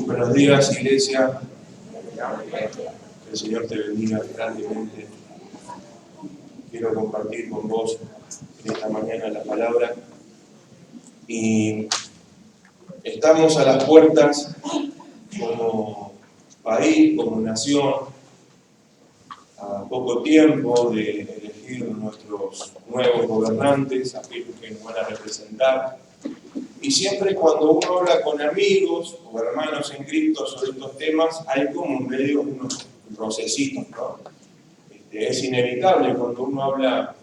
Buenos días, iglesia. Que el Señor te bendiga grandemente. Quiero compartir con vos en esta mañana la palabra. Y estamos a las puertas como país, como nación, a poco tiempo de elegir nuestros nuevos gobernantes, aquellos que nos van a representar. Y siempre cuando uno habla con amigos o hermanos en Cristo sobre estos temas, hay como en medio unos rocecitos, ¿no? Es inevitable cuando uno habla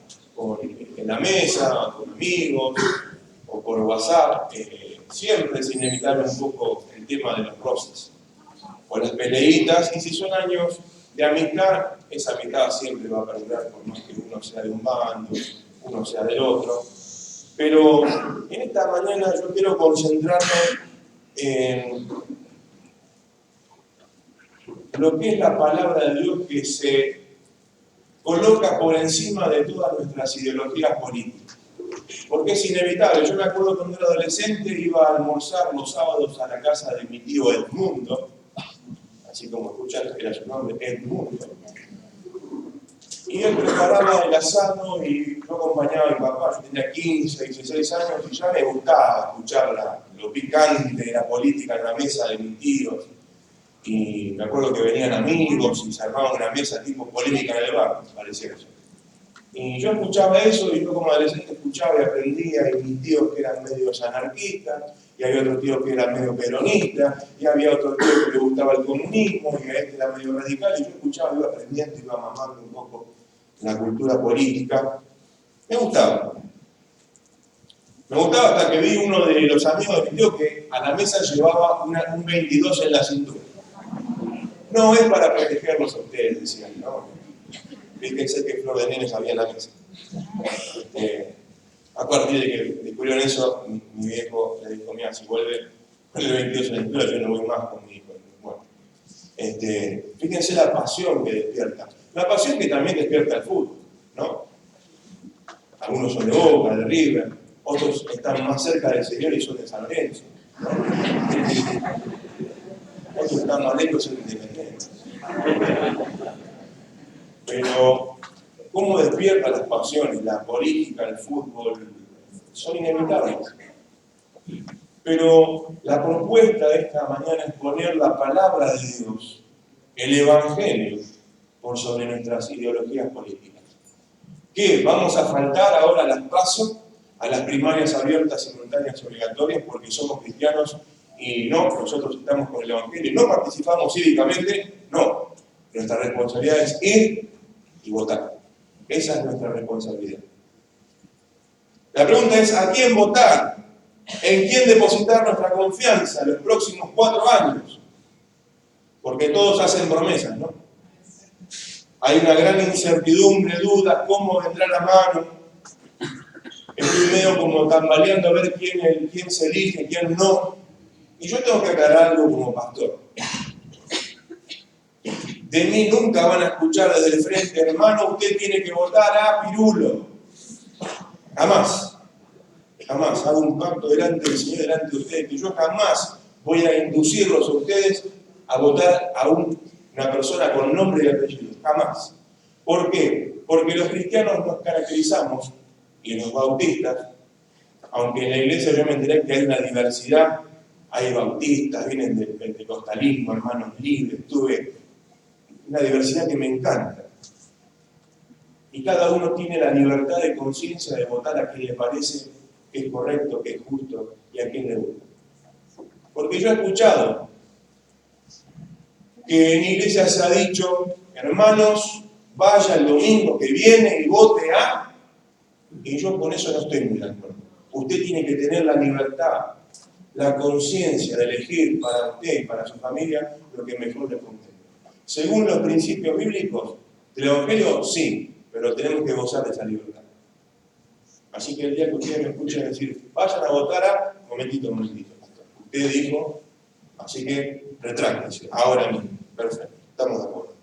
en la mesa, con amigos o por WhatsApp, siempre es inevitable un poco el tema de los roces o las peleitas, y si son años de amistad, esa amistad siempre va a perdurar por más que uno sea de un bando, uno sea del otro. Pero en esta mañana yo quiero concentrarme en lo que es la palabra de Dios, que se coloca por encima de todas nuestras ideologías políticas. Porque es inevitable. Yo me acuerdo cuando era adolescente iba a almorzar los sábados a la casa de mi tío Edmundo, así como escuchaste que era su nombre, Edmundo. Y él preparaba el asado y yo acompañaba a mi papá. Yo tenía 15, 16 años y ya me gustaba escuchar lo picante de la política en la mesa de mis tíos. Y me acuerdo que venían amigos y se armaba una mesa tipo polémica en el bar, parecía eso. Y yo escuchaba eso y yo como adolescente escuchaba y aprendía, y mis tíos que eran medios anarquistas, y había otro tío que era medio peronista, y había otro tío que le gustaba el comunismo, y a este era medio radical, y yo escuchaba, iba aprendiendo, iba mamando un poco la cultura política. Me gustaba. Me gustaba hasta que vi uno de los amigos de mi tío que a la mesa llevaba un 22 en la cintura. No es para protegerlos a ustedes, decían, no. Fíjense qué flor de nenes había en la mesa. A partir de que descubrieron eso, mi viejo le dijo, mira, si vuelve con el 22 en la cintura, yo no voy más con mi hijo. Bueno, fíjense la pasión que despierta. La pasión que también despierta el fútbol, ¿no? Algunos son de Boca, de River, otros están más cerca del Señor y son de San Lorenzo, ¿no? Otros están más lejos y son independientes. Pero, ¿cómo despierta las pasiones? La política, el fútbol, son inevitables. Pero la propuesta de esta mañana es poner la palabra de Dios, el Evangelio, por sobre nuestras ideologías políticas. ¿Qué? ¿Vamos a faltar ahora a las PASO, a las primarias abiertas, simultáneas y obligatorias, porque somos cristianos y no, nosotros estamos con el Evangelio y no participamos cívicamente? No. Nuestra responsabilidad es ir y votar. Esa es nuestra responsabilidad. La pregunta es, ¿a quién votar? ¿En quién depositar nuestra confianza los próximos 4 años? Porque todos hacen promesas, ¿no? Hay una gran incertidumbre, dudas, cómo vendrá la mano. Estoy medio como tambaleando a ver quién se elige, quién no. Y yo tengo que aclarar algo como pastor. De mí nunca van a escuchar desde el frente, hermano, usted tiene que votar a Pirulo. Jamás. Jamás. Hago un pacto delante del Señor, delante de ustedes, que yo jamás voy a inducirlos a ustedes a votar a una persona con nombre y apellido. Jamás. ¿Por qué? Porque los cristianos nos caracterizamos, y los bautistas, aunque en la iglesia yo me enteré que hay una diversidad, hay bautistas, vienen del pentecostalismo, hermanos libres, tuve una diversidad que me encanta. Y cada uno tiene la libertad de conciencia de votar a quien le parece que es correcto, que es justo y a quien le gusta. Porque yo he escuchado que en iglesias se ha dicho, hermanos, vaya el domingo que viene y vote a... Y yo con eso no estoy muy de acuerdo. Usted tiene que tener la libertad, la conciencia de elegir para usted y para su familia lo que mejor le conviene. Según los principios bíblicos del Evangelio, sí, pero tenemos que gozar de esa libertad. Así que el día que ustedes me escuchen decir, vayan a votar a... Momentito. Usted dijo, así que retráctense, ahora mismo. Perfecto, estamos de acuerdo.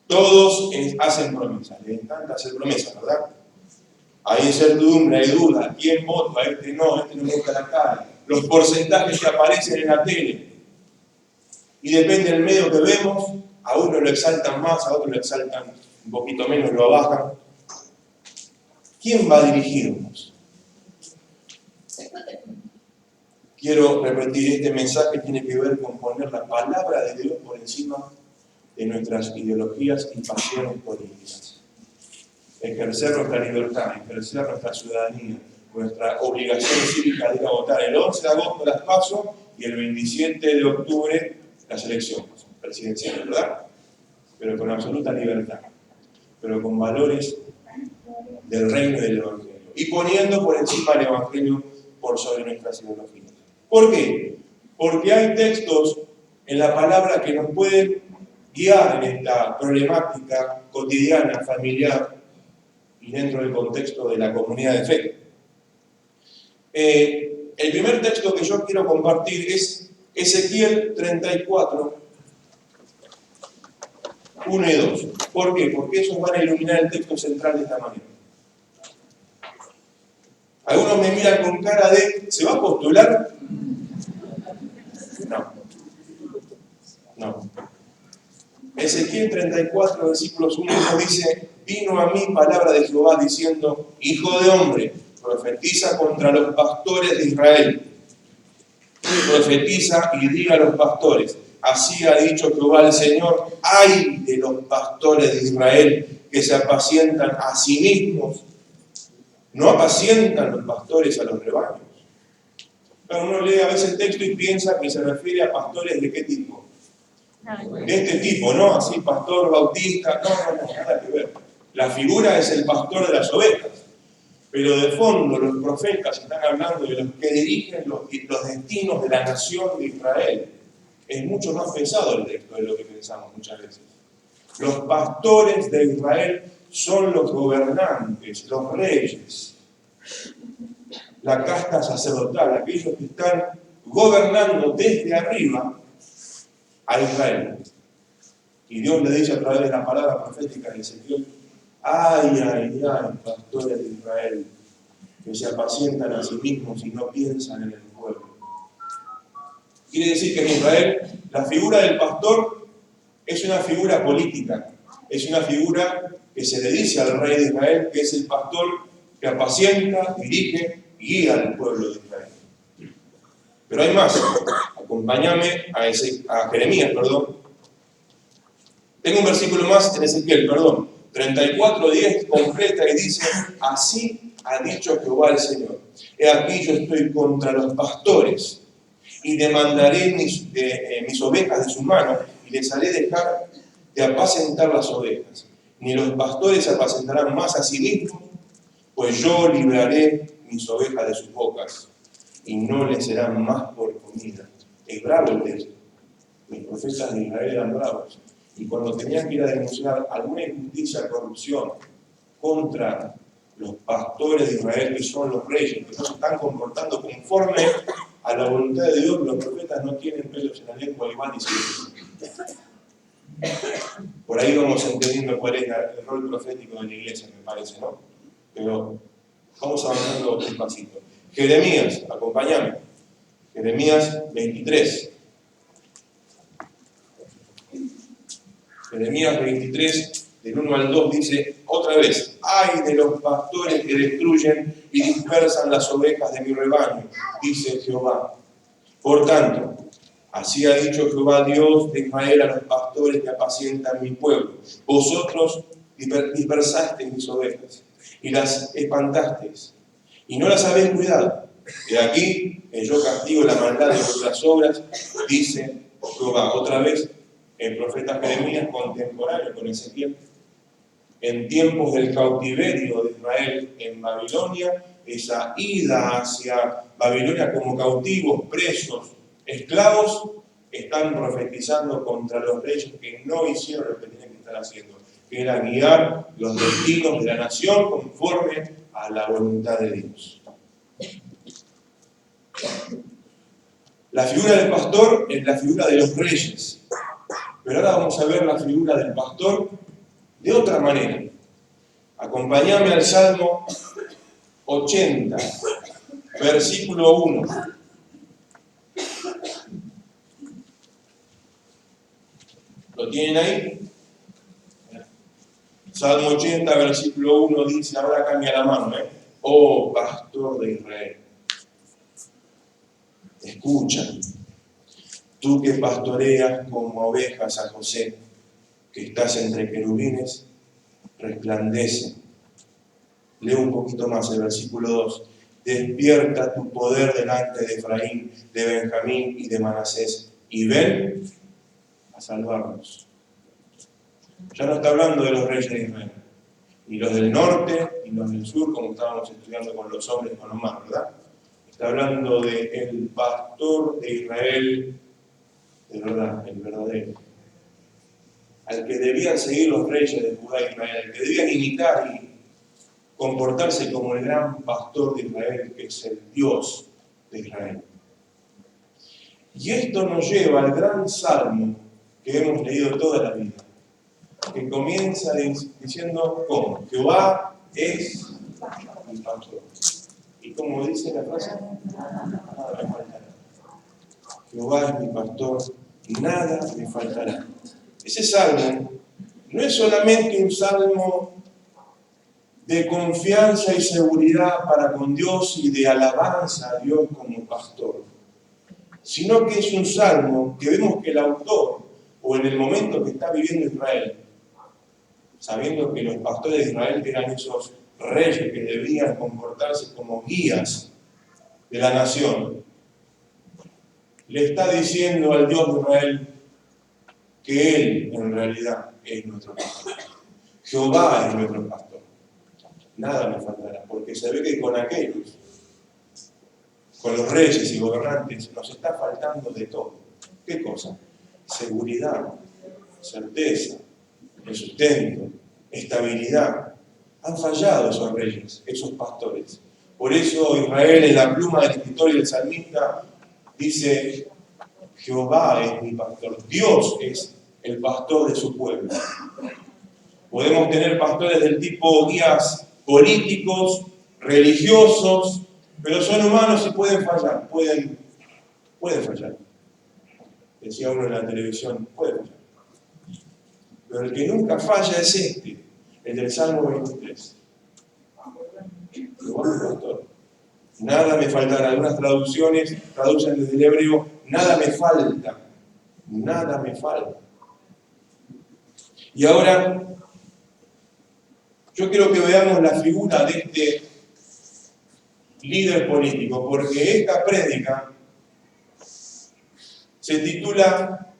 Todos hacen promesas, les encanta hacer promesas, ¿verdad? Hay incertidumbre, hay duda, ¿quién vota? Este no me gusta la cara. Los porcentajes que aparecen en la tele. Y depende del medio que vemos, a uno lo exaltan más, a otro lo exaltan un poquito menos, lo bajan. ¿Quién va a dirigirnos? Quiero repetir, este mensaje tiene que ver con poner la palabra de Dios por encima de nuestras ideologías y pasiones políticas. Ejercer nuestra libertad, ejercer nuestra ciudadanía, nuestra obligación cívica de ir a votar el 11 de agosto las PASO y el 27 de octubre las elecciones presidenciales, ¿verdad? Pero con absoluta libertad, pero con valores del reino y del evangelio. Y poniendo por encima el evangelio por sobre nuestras ideologías. ¿Por qué? Porque hay textos en la palabra que nos pueden guiar en esta problemática cotidiana, familiar y dentro del contexto de la comunidad de fe. El primer texto que yo quiero compartir es Ezequiel 34, 1 y 2. ¿Por qué? Porque esos van a iluminar el texto central de esta manera. Algunos me miran con cara de, ¿se va a postular? No. Ezequiel 34, versículos 1 y 2 dice, vino a mí palabra de Jehová diciendo, hijo de hombre, profetiza contra los pastores de Israel. Profetiza y diga a los pastores, así ha dicho Jehová el Señor, ay de los pastores de Israel que se apacientan a sí mismos. No apacientan los pastores a los rebaños. Pero uno lee a veces el texto y piensa que se refiere a pastores de qué tipo. De este tipo, ¿no? Así, pastor bautista, no, nada que ver. La figura es el pastor de las ovejas. Pero de fondo los profetas están hablando de los que dirigen los destinos de la nación de Israel. Es mucho más pesado el texto de lo que pensamos muchas veces. Los pastores de Israel son los gobernantes, los reyes, la casta sacerdotal, aquellos que están gobernando desde arriba a Israel. Y Dios le dice a través de la palabra profética de Ezequiel, ay, pastores de Israel, que se apacientan a sí mismos y no piensan en el pueblo. Quiere decir que en Israel la figura del pastor es una figura política, es una figura que se le dice al rey de Israel que es el pastor que apacienta, dirige y guía al pueblo de Israel. Pero hay más. Acompáñame a Jeremías, Tengo un versículo más en Ezequiel, 34:10 completa y dice, así ha dicho Jehová el Señor. He aquí yo estoy contra los pastores y demandaré mis ovejas de su mano y les haré dejar de apacentar las ovejas. Ni los pastores se apacentarán más a sí mismos, pues yo libraré mis ovejas de sus bocas y no les serán más por comida. Es bravo el texto. Los profetas de Israel eran bravos. Y cuando tenían que ir a denunciar alguna injusticia, corrupción contra los pastores de Israel, que son los reyes, que no se están comportando conforme a la voluntad de Dios, los profetas no tienen pelos en la lengua y van y se dicen. Por ahí vamos entendiendo cuál es el rol profético de la iglesia, me parece, ¿no? Pero vamos avanzando despacito. Jeremías, acompáñame. Jeremías 23. Jeremías 23, del 1 al 2, dice otra vez, ay de los pastores que destruyen y dispersan las ovejas de mi rebaño, dice Jehová. Por tanto, así ha dicho Jehová Dios de Israel a los pastores que apacientan mi pueblo. Vosotros dispersasteis mis ovejas y las espantasteis, y no las habéis cuidado. De aquí que yo castigo la maldad de vuestras obras, dice Jehová. Otra vez, el profeta Jeremías, contemporáneo con Ezequiel, en tiempos del cautiverio de Israel en Babilonia, esa ida hacia Babilonia como cautivos, presos, esclavos, están profetizando contra los reyes que no hicieron lo que tenían que estar haciendo. que era guiar los destinos de la nación conforme a la voluntad de Dios. La figura del pastor es la figura de los reyes, pero ahora vamos a ver la figura del pastor de otra manera. Acompáñame al Salmo 80, versículo 1. ¿Lo tienen ahí? Salmo 80, versículo 1 dice, ahora cambia la mano, Oh pastor de Israel, escucha, tú que pastoreas como ovejas a José, que estás entre querubines, resplandece. Leo un poquito más el versículo 2. Despierta tu poder delante de Efraín, de Benjamín y de Manasés, y ven a salvarnos. Ya no está hablando de los reyes de Israel, ni los del norte, ni los del sur, como estábamos estudiando con los hombres, con los más, ¿verdad? Está hablando del pastor de Israel, de verdad, el verdadero. Al que debían seguir los reyes de Judá y Israel, al que debían imitar y comportarse como el gran pastor de Israel, que es el Dios de Israel. Y esto nos lleva al gran salmo que hemos leído toda la vida, que comienza diciendo ¿cómo? Jehová es mi pastor. Y como dice la frase, nada me faltará. Jehová es mi pastor, nada me faltará. Ese salmo no es solamente un salmo de confianza y seguridad para con Dios y de alabanza a Dios como pastor, sino que es un salmo que vemos que el autor, o en el momento que está viviendo Israel, sabiendo que los pastores de Israel eran esos reyes que debían comportarse como guías de la nación, le está diciendo al Dios de Israel que Él en realidad es nuestro pastor. Jehová es nuestro pastor. Nada me faltará, porque se ve que con aquellos, con los reyes y gobernantes, nos está faltando de todo. ¿Qué cosa? Seguridad, certeza, sustento, estabilidad. Han fallado esos reyes, esos pastores. Por eso Israel, en la pluma del escritor y del salmista, dice, Jehová es mi pastor. Dios es el pastor de su pueblo. Podemos tener pastores del tipo guías políticos, religiosos, pero son humanos y pueden fallar, pueden fallar. Decía uno en la televisión, puede fallar. Pero el que nunca falla es este, el del Salmo 23. Jehová mi pastor. Nada me faltará. Algunas traducciones traducen desde el hebreo, nada me falta. Nada me falta. Y ahora, yo quiero que veamos la figura de este líder político, porque esta prédica se titula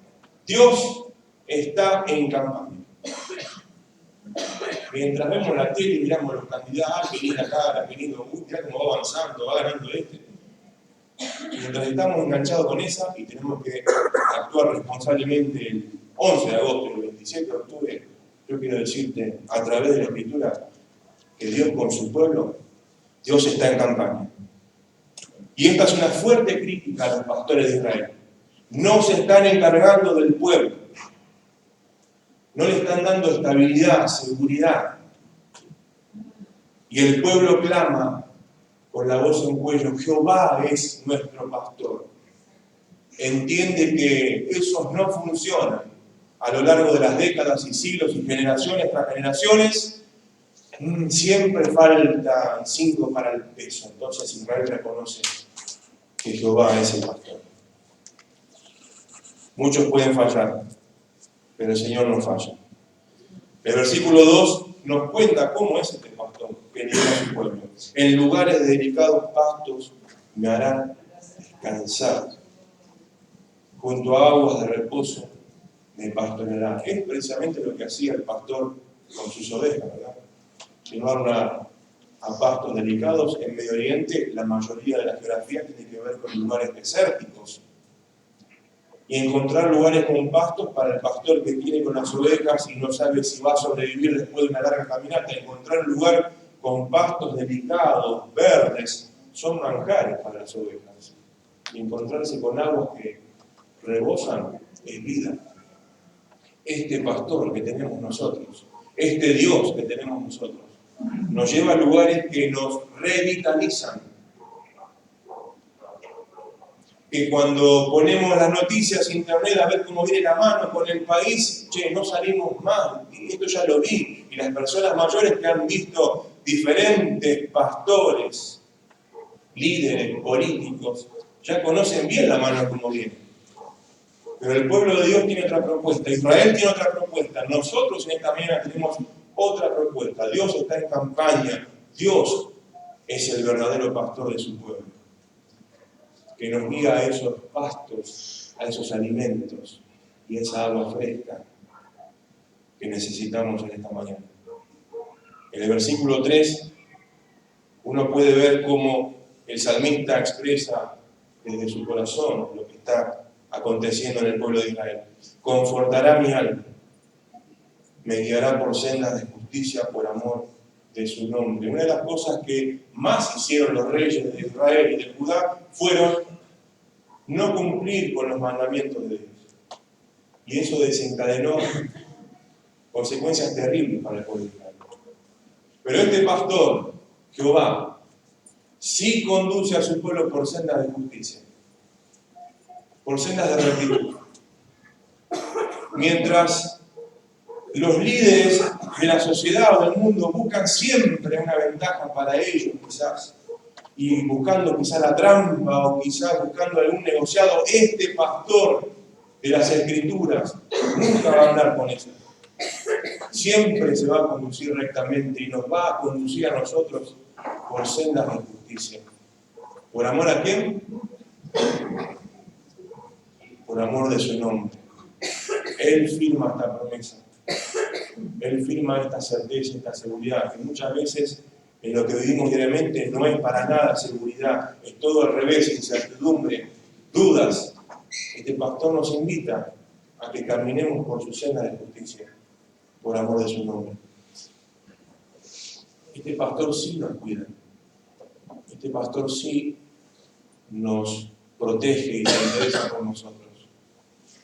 Dios está en campaña. Mientras vemos la tele y miramos los candidatos, que viene acá, que viene, mirá cómo va avanzando, va ganando este. Mientras estamos enganchados con esa y tenemos que actuar responsablemente el 11 de agosto y el 27 de octubre, yo quiero decirte, a través de la Escritura, que Dios con su pueblo, Dios está en campaña. Y esta es una fuerte crítica a los pastores de Israel. No se están encargando del pueblo. No le están dando estabilidad, seguridad. Y el pueblo clama con la voz en cuello, Jehová es nuestro pastor. Entiende que esos no funcionan a lo largo de las décadas y siglos y generaciones tras generaciones. Siempre falta 5 para el peso. Entonces Israel reconoce que Jehová es el pastor. Muchos pueden fallar, pero el Señor no falla. El versículo 2 nos cuenta cómo es este pastor que lidera a su pueblo. En lugares de delicados pastos me hará descansar. Junto a aguas de reposo me pastoreará. Es precisamente lo que hacía el pastor con sus ovejas, ¿verdad? Llevarla a pastos delicados. En Medio Oriente, la mayoría de la geografía tiene que ver con lugares desérticos. y encontrar lugares con pastos para el pastor que tiene con las ovejas y no sabe si va a sobrevivir después de una larga caminata. Encontrar un lugar con pastos delicados, verdes, son manjares para las ovejas. Y encontrarse con aguas que rebosan es vida. Este pastor que tenemos nosotros, este Dios que tenemos nosotros, nos lleva a lugares que nos revitalizan. Que cuando ponemos las noticias en internet a ver cómo viene la mano con el país, no salimos mal, y esto ya lo vi, y las personas mayores que han visto diferentes pastores, líderes, políticos, ya conocen bien la mano como viene. Pero el pueblo de Dios tiene otra propuesta, Israel tiene otra propuesta, nosotros en esta mañana tenemos otra propuesta. Dios está en campaña, Dios es el verdadero pastor de su pueblo, que nos guía a esos pastos, a esos alimentos y a esa agua fresca que necesitamos en esta mañana. En el versículo 3, uno puede ver cómo el salmista expresa desde su corazón lo que está aconteciendo en el pueblo de Israel. Confortará mi alma, me guiará por sendas de justicia por amor de su nombre. Una de las cosas que más hicieron los reyes de Israel y de Judá fueron no cumplir con los mandamientos de Dios. Y eso desencadenó consecuencias terribles para el pueblo de Israel. Pero este pastor, Jehová, sí conduce a su pueblo por sendas de justicia, por sendas de rectitud. Mientras los líderes de la sociedad o del mundo buscan siempre una ventaja para ellos, quizás, y buscando quizás la trampa o quizás buscando algún negociado, este pastor de las Escrituras nunca va a andar con eso. Siempre se va a conducir rectamente y nos va a conducir a nosotros por sendas de justicia. ¿Por amor a quién? Por amor de su nombre. Él firma esta promesa. Él firma esta certeza, esta seguridad, que muchas veces en lo que vivimos diariamente no es para nada seguridad, es todo al revés, incertidumbre, dudas. Este pastor nos invita a que caminemos por su senda de justicia, por amor de su nombre. Este pastor sí nos cuida, este pastor sí nos protege y se interesa por nosotros.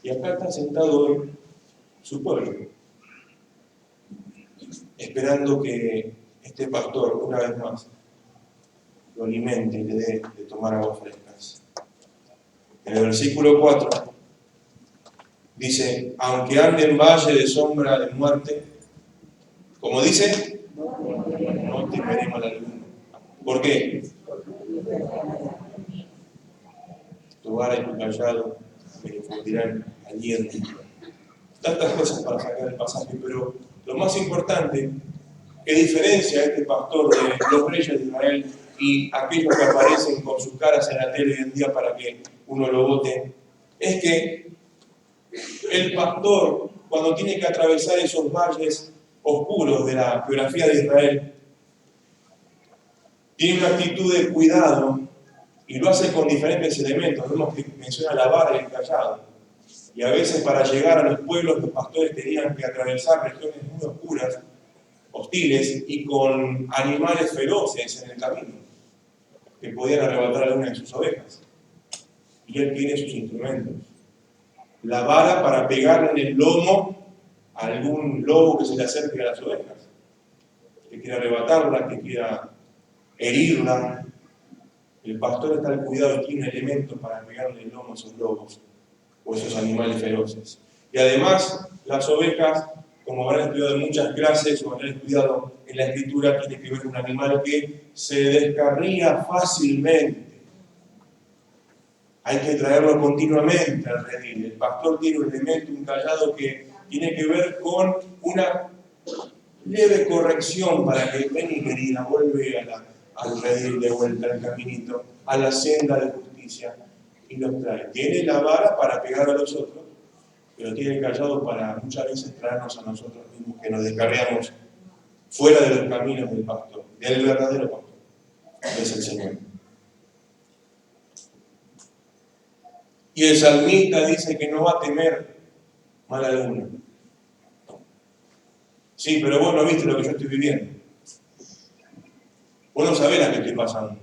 Y acá está sentado hoy su pueblo, esperando que este pastor, una vez más, lo alimente y le dé de tomar aguas frescas. En el versículo 4 dice, aunque ande en valle de sombra de muerte, como dice, no temeré mal alguno. ¿Por qué? Tu vara y tu callado me infundirán aliento. Tantas cosas para sacar el pasaje, pero lo más importante, que diferencia a este pastor de los reyes de Israel y aquellos que aparecen con sus caras en la tele hoy en día para que uno lo vote, es que el pastor, cuando tiene que atravesar esos valles oscuros de la geografía de Israel, tiene una actitud de cuidado y lo hace con diferentes elementos. Vemos que menciona la vara y el callado. Y a veces para llegar a los pueblos los pastores tenían que atravesar regiones muy oscuras, hostiles y con animales feroces en el camino que podían arrebatar alguna de sus ovejas. Y él tiene sus instrumentos. La vara para pegarle en el lomo a algún lobo que se le acerque a las ovejas, que quiera arrebatarla, que quiera herirla. El pastor está al cuidado y tiene elementos para pegarle el lomo a esos lobos o esos animales feroces. Y además, las ovejas, como habrán estudiado en muchas clases o habrán estudiado en la Escritura, tiene que ver con un animal que se descarría fácilmente. Hay que traerlo continuamente al redil. El pastor tiene un elemento, un callado que tiene que ver con una leve corrección para que ven y querida vuelve al redil de vuelta, al caminito, a la senda de justicia y los trae. Tiene la vara para pegar a los otros, pero tiene el callado para muchas veces traernos a nosotros mismos que nos descarriamos fuera de los caminos del pastor, del verdadero pastor, que es el Señor. Y el salmista dice que no va a temer mal alguno. Sí, pero vos no viste lo que yo estoy viviendo. Vos no sabés la que estoy pasando.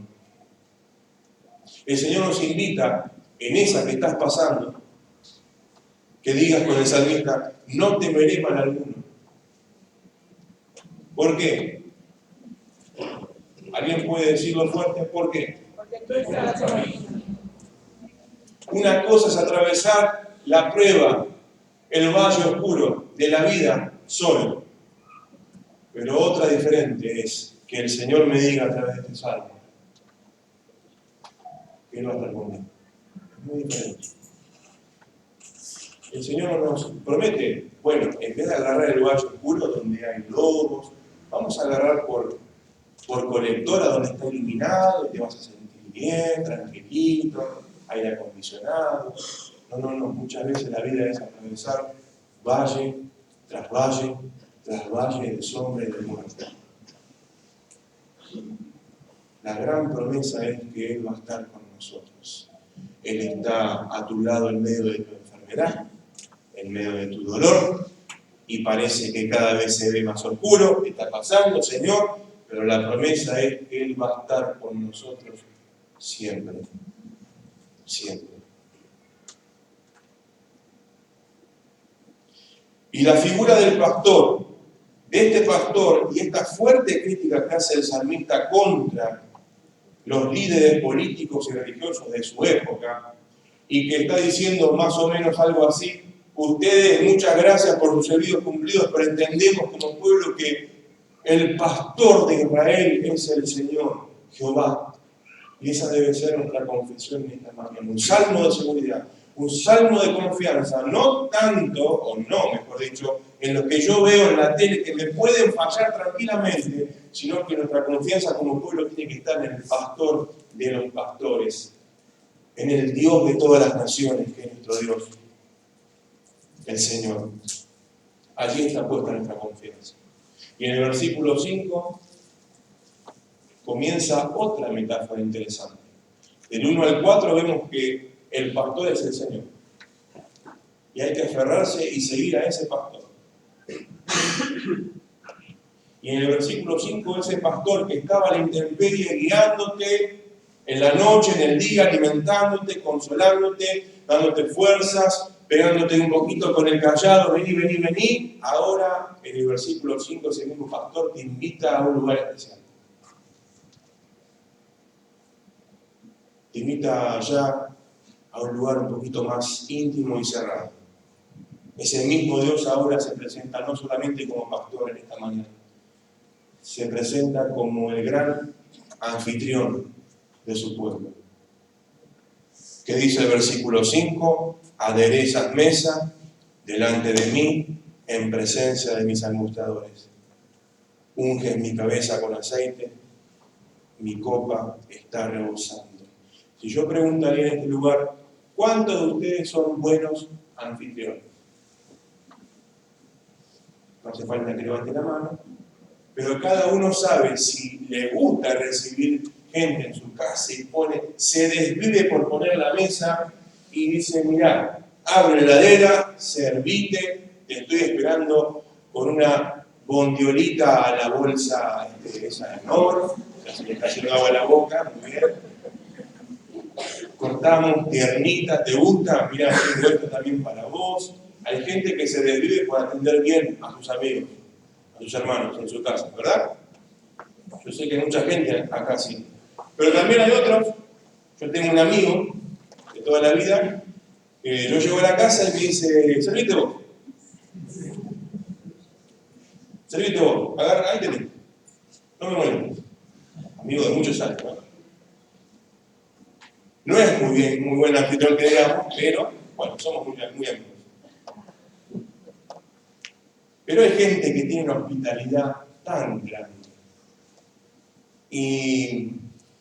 El Señor nos invita, en esa que estás pasando, que digas con el salmista, no temeré mal alguno. ¿Por qué? ¿Alguien puede decirlo fuerte? ¿Por qué? Porque tú estás conmigo. Una cosa es atravesar la prueba, el valle oscuro de la vida solo. Pero otra diferente es que el Señor me diga a través de este salmo que Él va a estar conmigo. Es muy diferente. El Señor nos promete, bueno, en vez de agarrar el valle oscuro donde hay lobos, vamos a agarrar por colectora donde está iluminado, te vas a sentir bien, tranquilito, aire acondicionado. No, muchas veces la vida es atravesar valle tras valle, tras valle de sombra y de muerte. La gran promesa es que Él va a estar con nosotros. Él está a tu lado en medio de tu enfermedad, en medio de tu dolor, y parece que cada vez se ve más oscuro, está pasando, Señor, pero la promesa es que Él va a estar con nosotros siempre, siempre. Y la figura del pastor, de este pastor, y esta fuerte crítica que hace el salmista contra los líderes políticos y religiosos de su época, y que está diciendo más o menos algo así: ustedes, muchas gracias por sus servicios cumplidos, pero entendemos como pueblo que el pastor de Israel es el Señor, Jehová. Y esa debe ser nuestra confesión en esta mañana. Un salmo de seguridad, un salmo de confianza, no tanto, o no, mejor dicho, en lo que yo veo en la tele que me pueden fallar tranquilamente, sino que nuestra confianza como pueblo tiene que estar en el pastor de los pastores, en el Dios de todas las naciones, que es nuestro Dios, el Señor. Allí está puesta nuestra confianza. Y en el versículo 5 comienza otra metáfora interesante. Del 1 al 4 vemos que el pastor es el Señor. Y hay que aferrarse y seguir a ese pastor. Y en el versículo 5, ese pastor que estaba a la intemperie guiándote en la noche, en el día, alimentándote, consolándote, dándote fuerzas, pegándote un poquito con el callado, vení, ahora en el versículo 5 ese mismo pastor te invita a un lugar especial. Te invita allá a un lugar un poquito más íntimo y cerrado. Ese mismo Dios ahora se presenta no solamente como pastor en esta mañana, se presenta como el gran anfitrión de su pueblo. ¿Qué dice el versículo 5? Aderezas mesa delante de mí en presencia de mis angustiadores. Unges mi cabeza con aceite, mi copa está rebosando. Si yo preguntaría en este lugar, ¿cuántos de ustedes son buenos anfitriones? No hace falta que levante la mano, pero cada uno sabe si le gusta recibir gente en su casa y se desvive por poner la mesa y dice: mirá, abre la heladera, servite, te estoy esperando con una bondiolita a la bolsa esa enorme, ya se le está yendo agua a la boca, muy bien. Cortamos tiernita, ¿te gusta? Mirá, tengo esto también para vos. Hay gente que se desvive por atender bien a sus amigos, a sus hermanos en su casa, ¿verdad? Yo sé que hay mucha gente acá sí. Pero también hay otros. Yo tengo un amigo de toda la vida que yo llego a la casa y me dice: servite vos. Servite vos. Agarra, ahí tenés. No me molestes. Amigo de muchos años, ¿no? No es muy buen anfitrión que digamos, pero bueno, somos muy amigos. Pero hay gente que tiene una hospitalidad tan grande. Y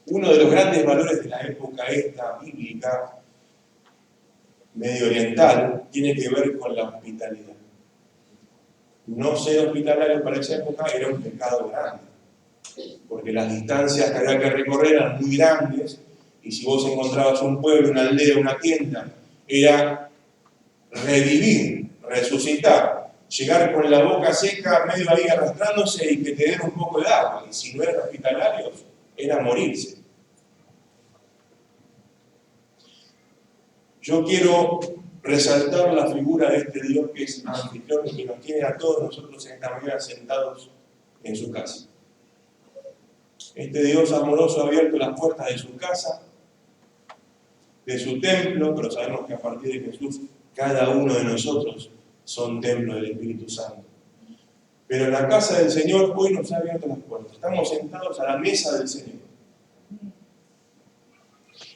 uno de los grandes valores de la época esta bíblica, medio oriental, tiene que ver con la hospitalidad. No ser hospitalario para esa época era un pecado grande, porque las distancias que había que recorrer eran muy grandes, y si vos encontrabas un pueblo, una aldea, una tienda, era revivir, resucitar, llegar con la boca seca, medio ahí arrastrándose y que te den un poco de agua. Y si no eran hospitalarios, era morirse. Yo quiero resaltar la figura de este Dios que es anfitrión y que nos tiene a todos nosotros en esta mañana sentados en su casa. Este Dios amoroso ha abierto las puertas de su casa, de su templo, pero sabemos que a partir de Jesús, cada uno de nosotros son templo del Espíritu Santo. Pero en la casa del Señor hoy nos ha abierto las puertas. Estamos sentados a la mesa del Señor.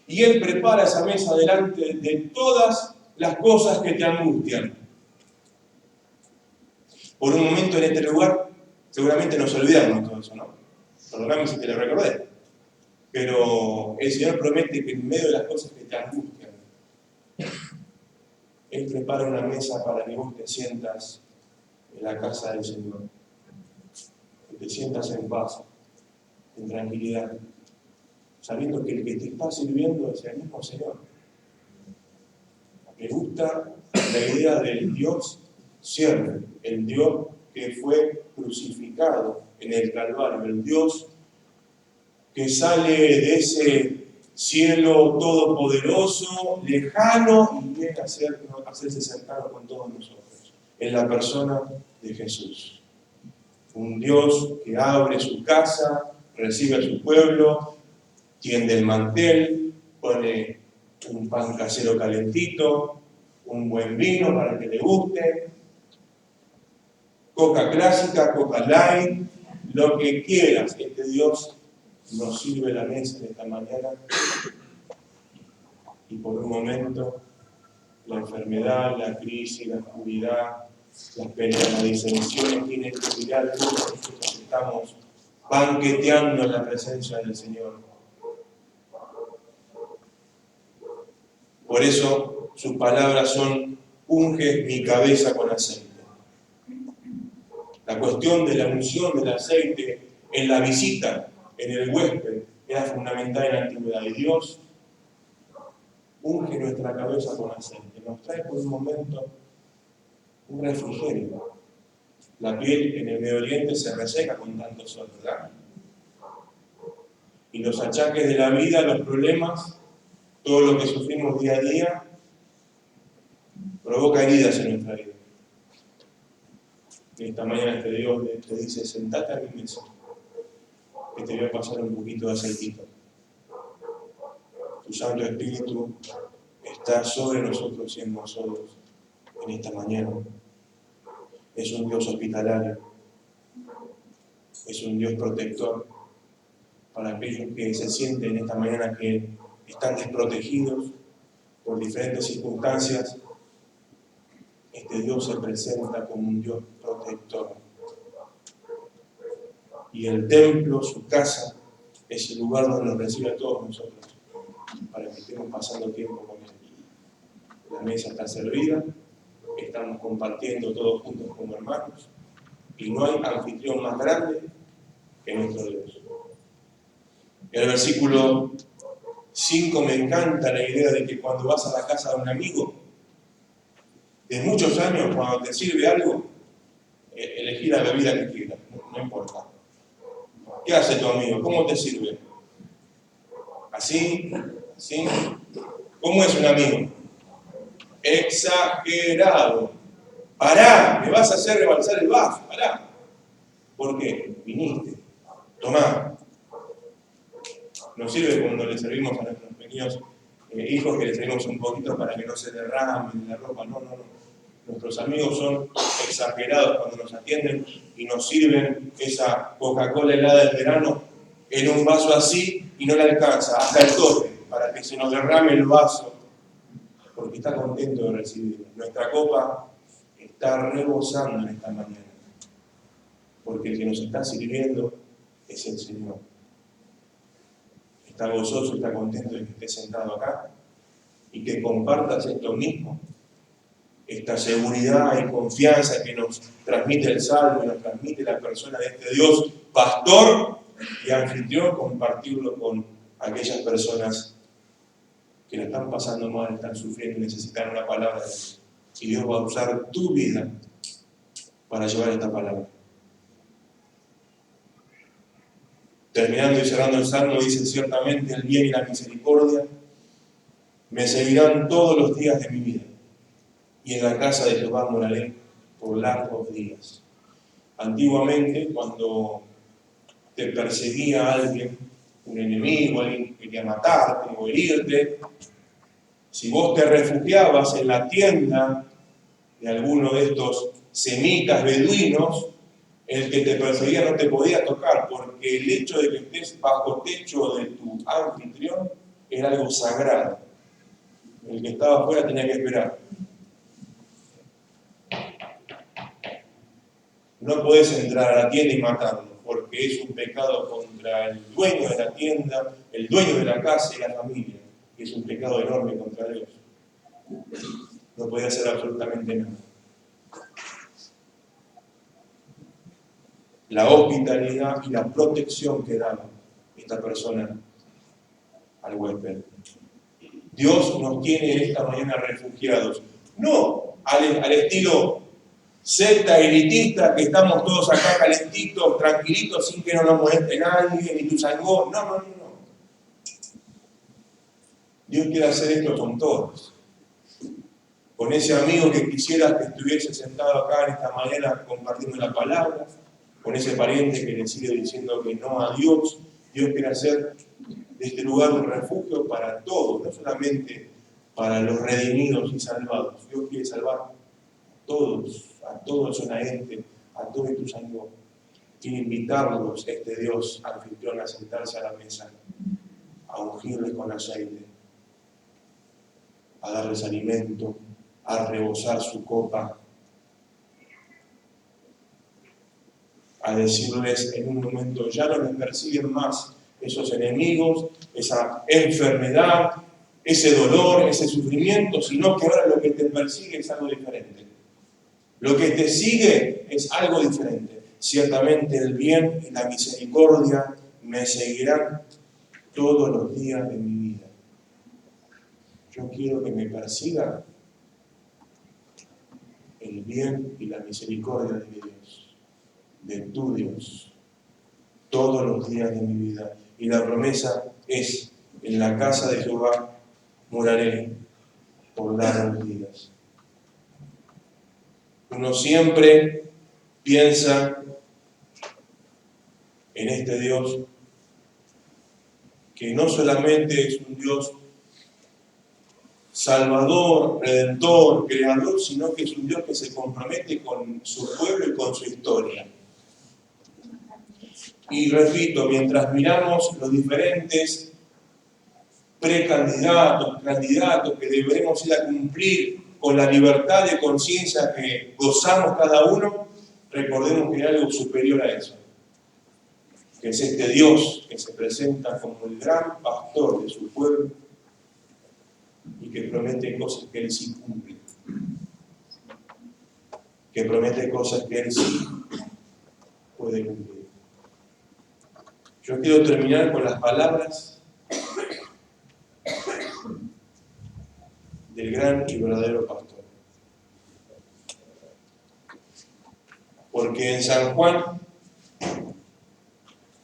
Y Él prepara esa mesa delante de todas las cosas que te angustian. Por un momento en este lugar, seguramente nos olvidamos de todo eso, ¿no? Perdóname si te lo recordé. Pero el Señor promete que en medio de las cosas que te angustian, Él prepara una mesa para que vos te sientas en la casa del Señor. Que te sientas en paz, en tranquilidad, sabiendo que el que te está sirviendo es el mismo Señor. Me gusta la idea del Dios siervo, el Dios que fue crucificado en el Calvario, el Dios que sale de ese cielo todopoderoso, lejano, y viene a hacerse cercano con todos nosotros, en la persona de Jesús. Un Dios que abre su casa, recibe a su pueblo, tiende el mantel, pone un pan casero calentito, un buen vino para que le guste, coca clásica, coca light, lo que quieras. Este Dios nos sirve la mesa de esta mañana y por un momento la enfermedad, la crisis, la oscuridad, las peleas, las disensiones tienen que mirar todos nosotros estamos banqueteando en la presencia del Señor. Por eso sus palabras son: unge mi cabeza con aceite. La cuestión de la unción del aceite en la visita, en el huésped, era fundamental en la antigüedad. Y Dios unge nuestra cabeza con aceite. Nos trae por un momento un refrigerio. La piel en el Medio Oriente se reseca con tanto sol, ¿verdad? Y los achaques de la vida, los problemas, todo lo que sufrimos día a día, provoca heridas en nuestra vida. Y esta mañana este Dios te dice: sentate a mi mesa, que te voy a pasar un poquito de aceitito. Tu Santo Espíritu está sobre nosotros y en nosotros en esta mañana. Es un Dios hospitalario, es un Dios protector para aquellos que se sienten en esta mañana que están desprotegidos por diferentes circunstancias. Este Dios se presenta como un Dios protector. Y el templo, su casa, es el lugar donde nos recibe a todos nosotros, para que estemos pasando tiempo con Él. La mesa está servida, estamos compartiendo todos juntos como hermanos, y no hay anfitrión más grande que nuestro Dios. En el versículo 5 me encanta la idea de que cuando vas a la casa de un amigo, de muchos años, cuando te sirve algo, elegí la bebida que quieras, no importa. ¿Qué hace tu amigo? ¿Cómo te sirve? ¿Así? ¿Así? ¿Cómo es un amigo? Exagerado. Pará, me vas a hacer rebalsar el vaso, pará. ¿Por qué? Viniste. Tomá. Nos sirve cuando le servimos a nuestros pequeños hijos, que le servimos un poquito para que no se derramen la ropa. No. Nuestros amigos son exagerados cuando nos atienden y nos sirven esa Coca-Cola helada del verano en un vaso así y no le alcanza hasta el tope para que se nos derrame el vaso, porque está contento de recibirlo. Nuestra copa está rebosando en esta mañana, porque el que nos está sirviendo es el Señor. Está gozoso, está contento de que estés sentado acá y que compartas esto mismo, esta seguridad y confianza que nos transmite el Salmo y nos transmite la persona de este Dios, pastor y anfitrión, compartirlo con aquellas personas que la están pasando mal, están sufriendo y necesitan una palabra de Dios. Y Dios va a usar tu vida para llevar esta palabra. Terminando y cerrando el Salmo, dice: ciertamente el bien y la misericordia me seguirán todos los días de mi vida, y en la casa de Jehová moraré por largos días. Antiguamente, cuando te perseguía alguien, un enemigo, alguien que quería matarte o herirte, si vos te refugiabas en la tienda de alguno de estos semitas beduinos, el que te perseguía no te podía tocar, porque el hecho de que estés bajo techo de tu anfitrión era algo sagrado. El que estaba afuera tenía que esperar. No podés entrar a la tienda y matarlo, porque es un pecado contra el dueño de la tienda, el dueño de la casa y la familia. Es un pecado enorme contra Dios. No podía hacer absolutamente nada. La hospitalidad y la protección que daba esta persona al huésped. Dios nos tiene esta mañana refugiados, no al estilo secta elitista, que estamos todos acá calentitos, tranquilitos, sin que no nos moleste nadie, ni tu sangó. No. Dios quiere hacer esto con todos. Con ese amigo que quisieras que estuviese sentado acá en esta mañana compartiendo la palabra, con ese pariente que le sigue diciendo que no a Dios. Dios quiere hacer de este lugar un refugio para todos, no solamente para los redimidos y salvados. Dios quiere salvar a todos son a todos tus amigos. Quiere invitarlos, este Dios anfitrión, a sentarse a la mesa, a ungirles con aceite, a darles alimento, a rebosar su copa, a decirles en un momento: ya no les persiguen más esos enemigos, esa enfermedad, ese dolor, ese sufrimiento, sino que ahora lo que te persigue es algo diferente. Lo que te sigue es algo diferente. Ciertamente el bien y la misericordia me seguirán todos los días de mi vida. Yo quiero que me persiga el bien y la misericordia de mi Dios, de tu Dios, todos los días de mi vida. Y la promesa es: en la casa de Jehová moraré por largos días. Uno siempre piensa en este Dios que no solamente es un Dios salvador, redentor, creador, sino que es un Dios que se compromete con su pueblo y con su historia. Y repito, mientras miramos los diferentes precandidatos, candidatos que deberemos ir a cumplir con la libertad de conciencia que gozamos cada uno, recordemos que hay algo superior a eso, que es este Dios que se presenta como el gran pastor de su pueblo y que promete cosas que Él sí cumple, que promete cosas que Él sí puede cumplir. Yo quiero terminar con las palabras del gran y verdadero pastor. Porque en San Juan,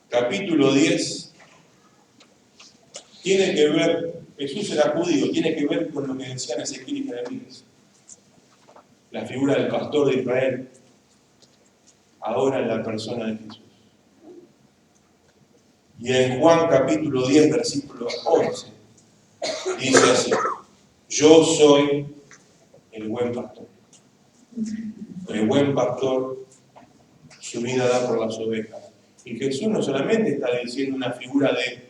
capítulo 10, tiene que ver, Jesús era judío, tiene que ver con lo que decían Ezequiel y Jeremías. La figura del pastor de Israel, ahora en la persona de Jesús. Y en Juan capítulo 10, versículo 11, dice así: yo soy el buen pastor. El buen pastor su vida da por las ovejas. Y Jesús no solamente está diciendo una figura de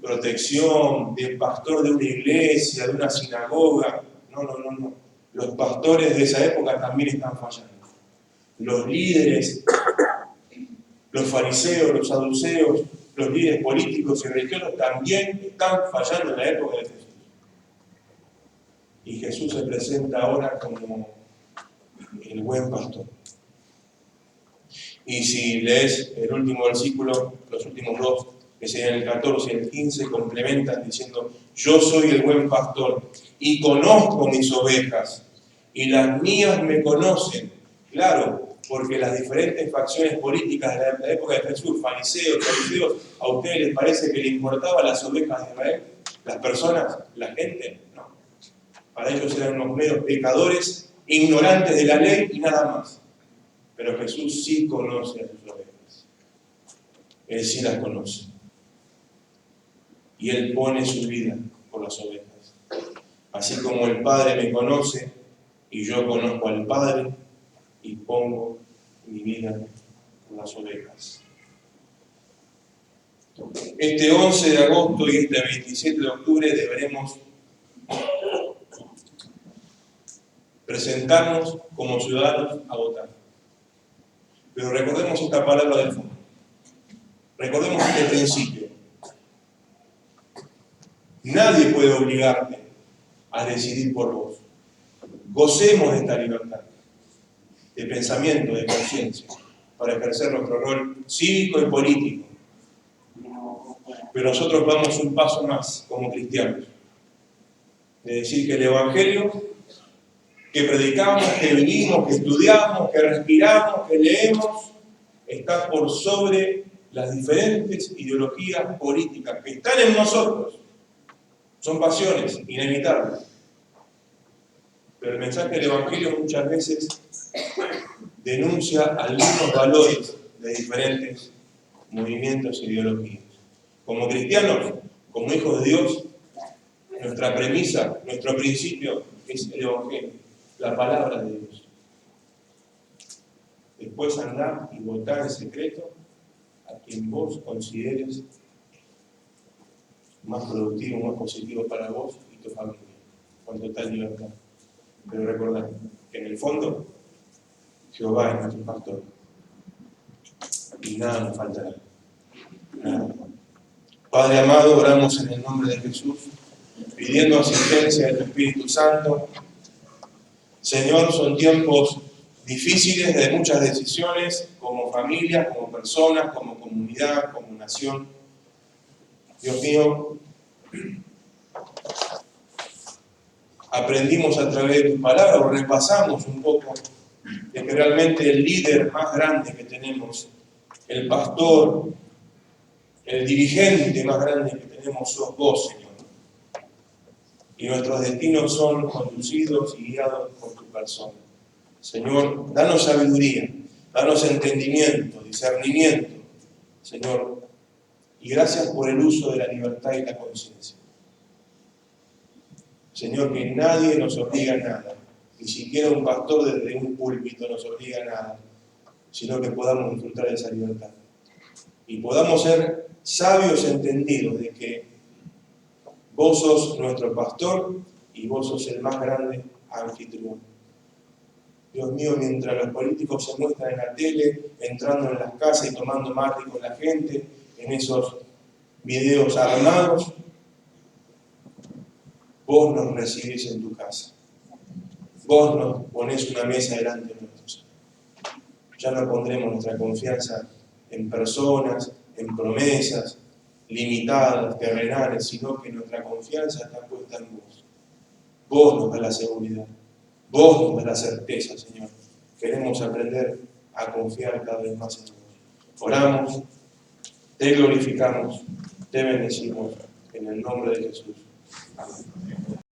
protección, de pastor de una iglesia, de una sinagoga. No. Los pastores de esa época también están fallando. Los líderes, los fariseos, los saduceos, los líderes políticos y religiosos también están fallando en la época de Jesús. Y Jesús se presenta ahora como el buen pastor. Y si lees el último versículo, los últimos dos, que sea en el 14 y el 15, complementan diciendo: yo soy el buen pastor y conozco mis ovejas y las mías me conocen. Claro, porque las diferentes facciones políticas de la época de Jesús, fariseos, saduceos, ¿a ustedes les parece que le importaban las ovejas de Israel? ¿Las personas? ¿La gente? No. Para ellos eran unos meros pecadores, ignorantes de la ley y nada más. Pero Jesús sí conoce a sus ovejas. Él sí las conoce. Y Él pone su vida por las ovejas. Así como el Padre me conoce y yo conozco al Padre y pongo mi vida por las ovejas. Este 11 de agosto y este 27 de octubre deberemos presentarnos como ciudadanos a votar. Pero recordemos esta palabra del fondo. Recordemos este principio. Nadie puede obligarte a decidir por vos. Gocemos de esta libertad de pensamiento, de conciencia, para ejercer nuestro rol cívico y político. Pero nosotros vamos un paso más como cristianos, de decir que el Evangelio que predicamos, que vivimos, que estudiamos, que respiramos, que leemos, está por sobre las diferentes ideologías políticas que están en nosotros. Son pasiones inevitables. Pero el mensaje del Evangelio muchas veces denuncia algunos valores de diferentes movimientos e ideologías. Como cristianos, como hijos de Dios, nuestra premisa, nuestro principio es el Evangelio, la palabra de Dios. Después andá y votá en secreto a quien vos consideres más productivo, más positivo para vos y tu familia, con total libertad. Pero recordad que en el fondo Jehová es nuestro pastor y nada nos faltará. Nada. Padre amado, oramos en el nombre de Jesús, pidiendo asistencia del Espíritu Santo. Señor, son tiempos difíciles de muchas decisiones, como familia, como personas, como comunidad, como nación. Dios mío, aprendimos a través de tu palabra, o repasamos un poco, de que realmente el líder más grande que tenemos, el pastor, el dirigente más grande que tenemos, sos vos, Señor. Y nuestros destinos son conducidos y guiados por tu persona. Señor, danos sabiduría, danos entendimiento, discernimiento, Señor, y gracias por el uso de la libertad y la conciencia. Señor, que nadie nos obliga a nada, ni siquiera un pastor desde un púlpito nos obliga a nada, sino que podamos disfrutar de esa libertad. Y podamos ser sabios entendidos de que vos sos nuestro pastor y vos sos el más grande anfitrión. Dios mío, mientras los políticos se muestran en la tele, entrando en las casas y tomando mate con la gente, en esos videos armados, vos nos recibís en tu casa. Vos nos ponés una mesa delante de nosotros. Ya no pondremos nuestra confianza en personas, en promesas limitadas, terrenales, sino que nuestra confianza está puesta en vos. Vos nos das la seguridad. Vos nos das la certeza, Señor. Queremos aprender a confiar cada vez más en vos. Oramos, te glorificamos, te bendecimos en el nombre de Jesús. Amén.